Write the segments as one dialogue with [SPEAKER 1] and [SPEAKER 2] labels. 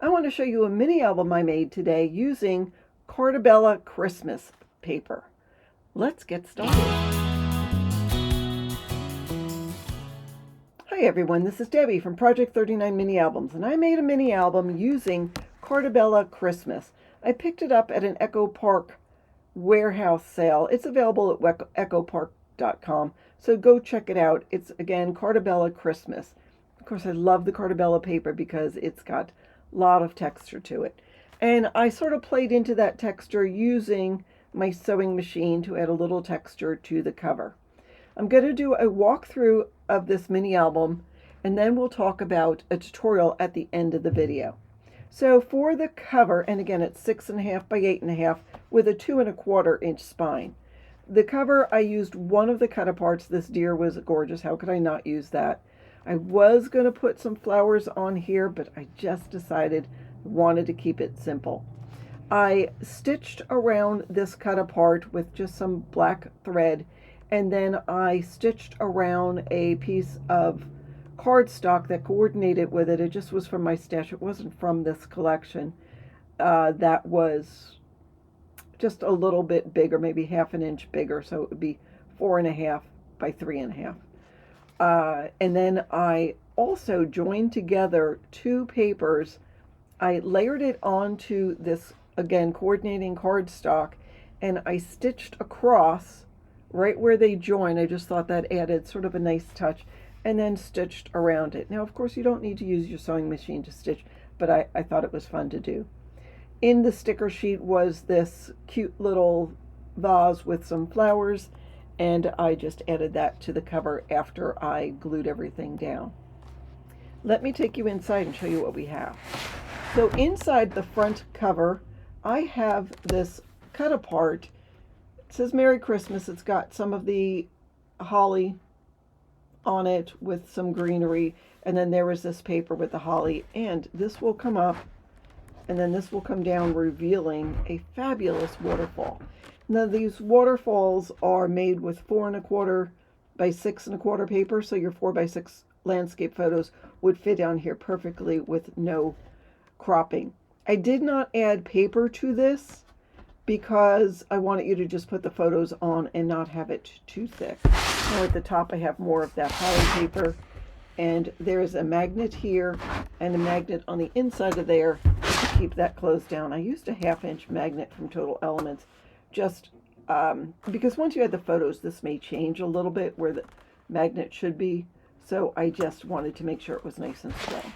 [SPEAKER 1] I want to show you a mini album I made today using Carta Christmas paper. Let's get started. Hi everyone, this is Debbie from Project 39 Mini Albums, and I made a mini album using Carta Christmas. I picked it up at an Echo Park warehouse sale. It's available at echopark.com, so go check it out. It's, again, Carta Christmas. Of course, I love the Carta paper because it's got a lot of texture to it. And I sort of played into that texture using my sewing machine to add a little texture to the cover. I'm going to do a walkthrough of this mini album, and then we'll talk about a tutorial at the end of the video. So for the cover, and again it's 6.5 by 8.5 with a 2.25 inch spine. The cover, I used one of the cut-aparts. This deer was gorgeous. How could I not use that? I was going to put some flowers on here, but I just decided I wanted to keep it simple. I stitched around this cut-apart with just some black thread, and then I stitched around a piece of cardstock that coordinated with it. It just was from my stash. It wasn't from this collection. That was just a little bit bigger, maybe 1/2 inch bigger, so it would be 4.5 by 3.5. And then I also joined together two papers. I layered it onto this, again, coordinating cardstock, and I stitched across right where they join. I just thought that added sort of a nice touch, and then stitched around it. Now, of course, you don't need to use your sewing machine to stitch, but I thought it was fun to do. In the sticker sheet was this cute little vase with some flowers, and I just added that to the cover after I glued everything down. Let me take you inside and show you what we have. So inside the front cover, I have this cut apart. It says Merry Christmas. It's got some of the holly on it with some greenery, and then there is this paper with the holly, and this will come up, and then this will come down, revealing a fabulous waterfall. Now these waterfalls are made with 4.25 by 6.25 paper, so your 4 by 6 landscape photos would fit down here perfectly with no cropping. I did not add paper to this because I wanted you to just put the photos on and not have it too thick. Now at the top I have more of that holly paper, and there's a magnet here and a magnet on the inside of there to keep that closed down. I used a 1/2 inch magnet from Total Elements, just because once you add the photos, this may change a little bit where the magnet should be, so I just wanted to make sure it was nice and strong.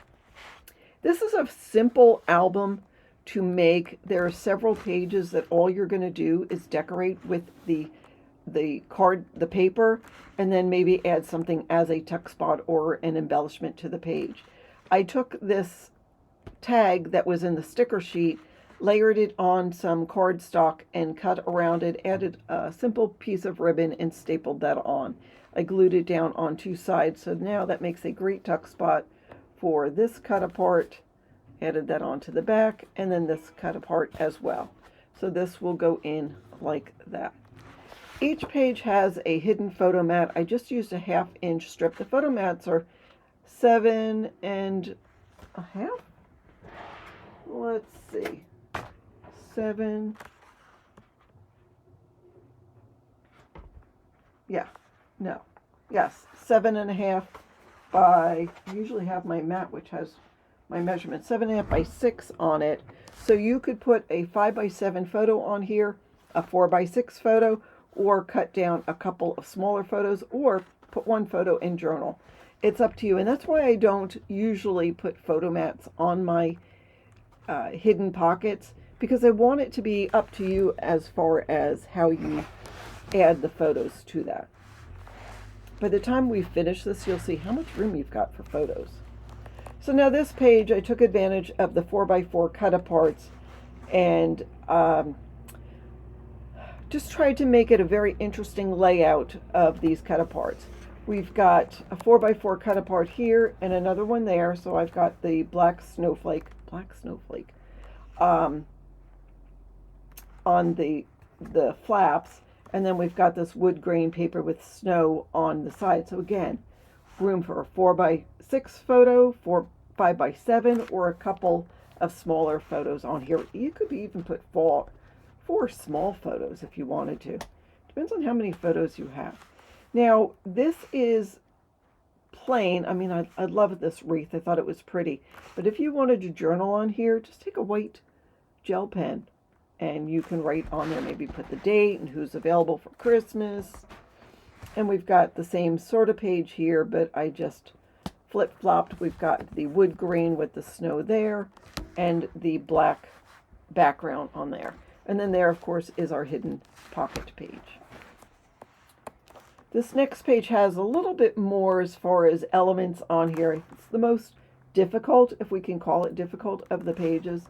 [SPEAKER 1] This is a simple album to make. There are several pages that all you're going to do is decorate with the paper, and then maybe add something as a tuck spot or an embellishment to the page. I took this tag that was in the sticker sheet, layered it on some cardstock, and cut around it, added a simple piece of ribbon, and stapled that on. I glued it down on two sides, so now that makes a great tuck spot for this cut apart. Added that onto the back, and then this cut apart as well. So this will go in like that. Each page has a hidden photo mat. I just used a 1/2 inch strip. The photo mats are 7.5. Let's see. 7. Yeah. No. Yes. 7.5 by, I usually have my mat, which has my measurement, 7.5 by 6 on it. So you could put a 5 by 7 photo on here, a 4 by 6 photo, or cut down a couple of smaller photos, or put one photo in journal. It's up to you, and that's why I don't usually put photo mats on my hidden pockets, because I want it to be up to you as far as how you add the photos to that. By the time we finish this, you'll see how much room you've got for photos. So now this page, I took advantage of the 4x4 cut-aparts and just tried to make it a very interesting layout of these cut-aparts. We've got a 4x4 cut-apart here and another one there, so I've got the black snowflake on the flaps, and then we've got this wood grain paper with snow on the side. So again, room for a 4x6 photo, 5x7, or a couple of smaller photos on here. You could even put four small photos if you wanted to. Depends on how many photos you have. Now, this is plain. I mean, I love this wreath. I thought it was pretty. But if you wanted to journal on here, just take a white gel pen and you can write on there, maybe put the date and who's available for Christmas. And we've got the same sort of page here, but I just flip-flopped. We've got the wood grain with the snow there and the black background on there. And then there, of course, is our hidden pocket page. This next page has a little bit more as far as elements on here. It's the most difficult, if we can call it difficult, of the pages.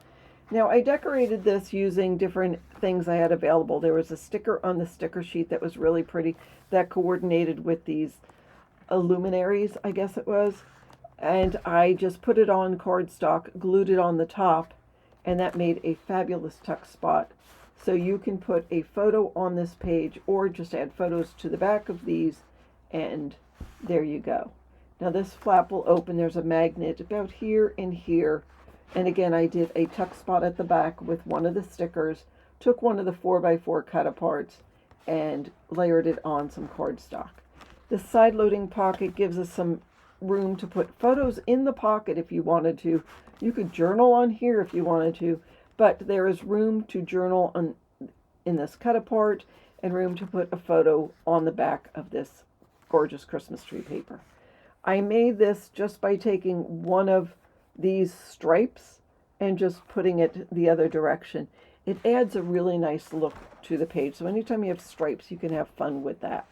[SPEAKER 1] Now, I decorated this using different things I had available. There was a sticker on the sticker sheet that was really pretty that coordinated with these luminaries, I guess it was. And I just put it on cardstock, glued it on the top, and that made a fabulous tuck spot. So you can put a photo on this page or just add photos to the back of these, and there you go. Now this flap will open. There's a magnet about here and here. And again, I did a tuck spot at the back with one of the stickers, took one of the 4x4 cut aparts, and layered it on some cardstock. The side loading pocket gives us some room to put photos in the pocket if you wanted to. You could journal on here if you wanted to, but there is room to journal in this cut apart and room to put a photo on the back of this gorgeous Christmas tree paper. I made this just by taking one of these stripes and just putting it the other direction. It adds a really nice look to the page. So anytime you have stripes, you can have fun with that.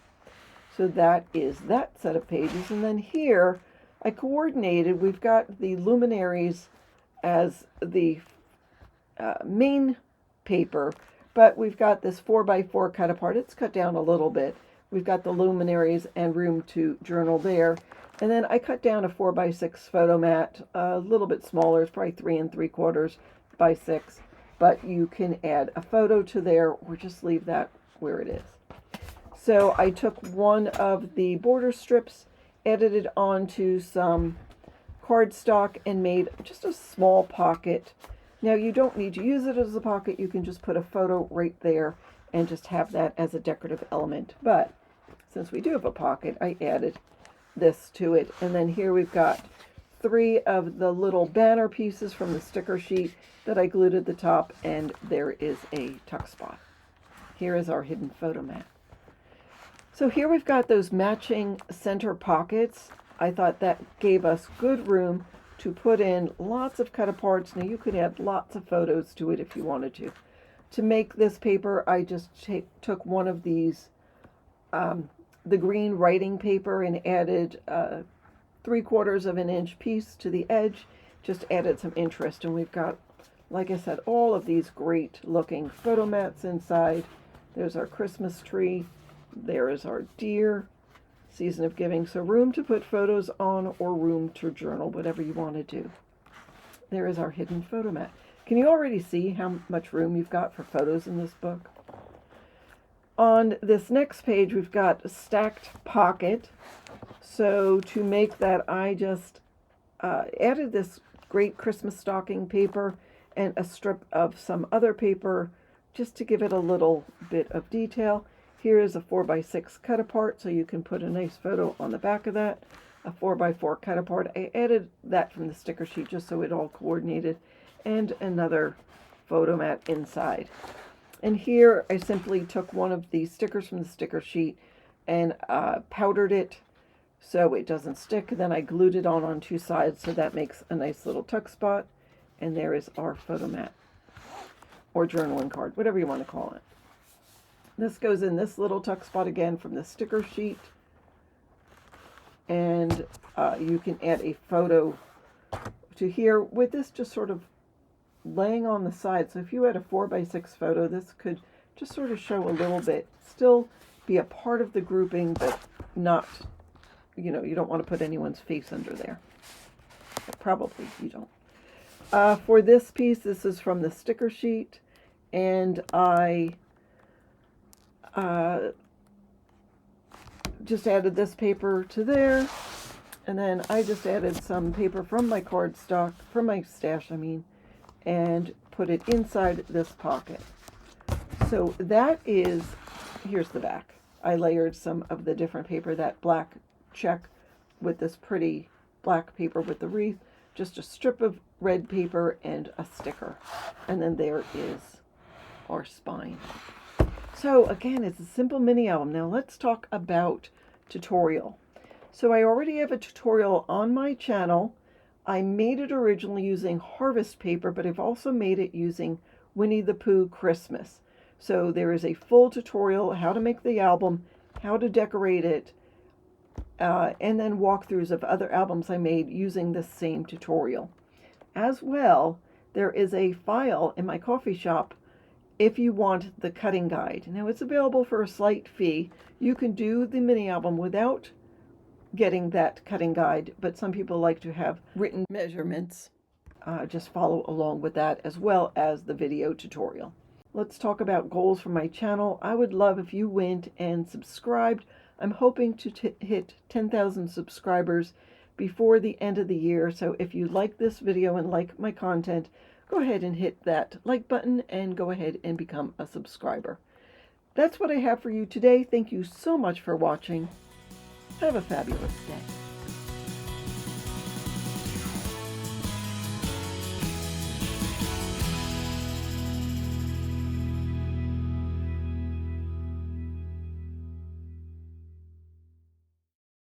[SPEAKER 1] So that is that set of pages. And then here I coordinated, we've got the luminaries as the main paper, but we've got this 4x4 cut apart. It's cut down a little bit. We've got the luminaries and room to journal there. And then I cut down a 4x6 photo mat, a little bit smaller. It's probably 3 3/4 by 6, but you can add a photo to there or just leave that where it is. So I took one of the border strips, edited onto some cardstock, and made just a small pocket. Now you don't need to use it as a pocket. You can just put a photo right there and just have that as a decorative element. But since we do have a pocket, I added this to it. And then here we've got 3 of the little banner pieces from the sticker sheet that I glued at the top, and there is a tuck spot. Here is our hidden photo mat. So here we've got those matching center pockets. I thought that gave us good room to put in lots of cut aparts. Now you could add lots of photos to it if you wanted to. To make this paper, I just took one of these, the green writing paper, and added 3/4 of an inch piece to the edge. Just added some interest, and we've got, like I said, all of these great looking photo mats inside. There's our Christmas tree. There is our deer, season of giving. So room to put photos on or room to journal, whatever you want to do. There is our hidden photo mat. Can you already see how much room you've got for photos in this book? On this next page, we've got a stacked pocket. So to make that, I just added this great Christmas stocking paper and a strip of some other paper just to give it a little bit of detail. Here is a 4x6 cut apart, so you can put a nice photo on the back of that. A 4x4 cut apart. I added that from the sticker sheet just so it all coordinated. And another photo mat inside. And here I simply took one of the stickers from the sticker sheet and powdered it so it doesn't stick. Then I glued it on 2 sides, so that makes a nice little tuck spot. And there is our photo mat, or journaling card, whatever you want to call it. This goes in this little tuck spot again from the sticker sheet. And you can add a photo to here with this just sort of laying on the side. So if you had a 4x6 photo, this could just sort of show a little bit, still be a part of the grouping, but not, you don't want to put anyone's face under there. Probably you don't. For this piece, this is from the sticker sheet, and I just added this paper to there, and then I just added some paper from my cardstock, from my stash, and put it inside this pocket. So that is, here's the back. I layered some of the different paper, that black check with this pretty black paper with the wreath, just a strip of red paper and a sticker. And then there is our spine. So again, it's a simple mini album. Now let's talk about tutorial. So I already have a tutorial on my channel. I made it originally using harvest paper, but I've also made it using Winnie the Pooh Christmas. So there is a full tutorial, how to make the album, how to decorate it, and then walkthroughs of other albums I made using this same tutorial. As well, there is a file in my coffee shop if you want the cutting guide. Now it's available for a slight fee. You can do the mini album without getting that cutting guide, but some people like to have written measurements. Just follow along with that as well as the video tutorial. Let's talk about goals for my channel. I would love if you went and subscribed. I'm hoping to hit 10,000 subscribers before the end of the year. So if you like this video and like my content, go ahead and hit that like button and go ahead and become a subscriber. That's what I have for you today. Thank you so much for watching. Have a fabulous day.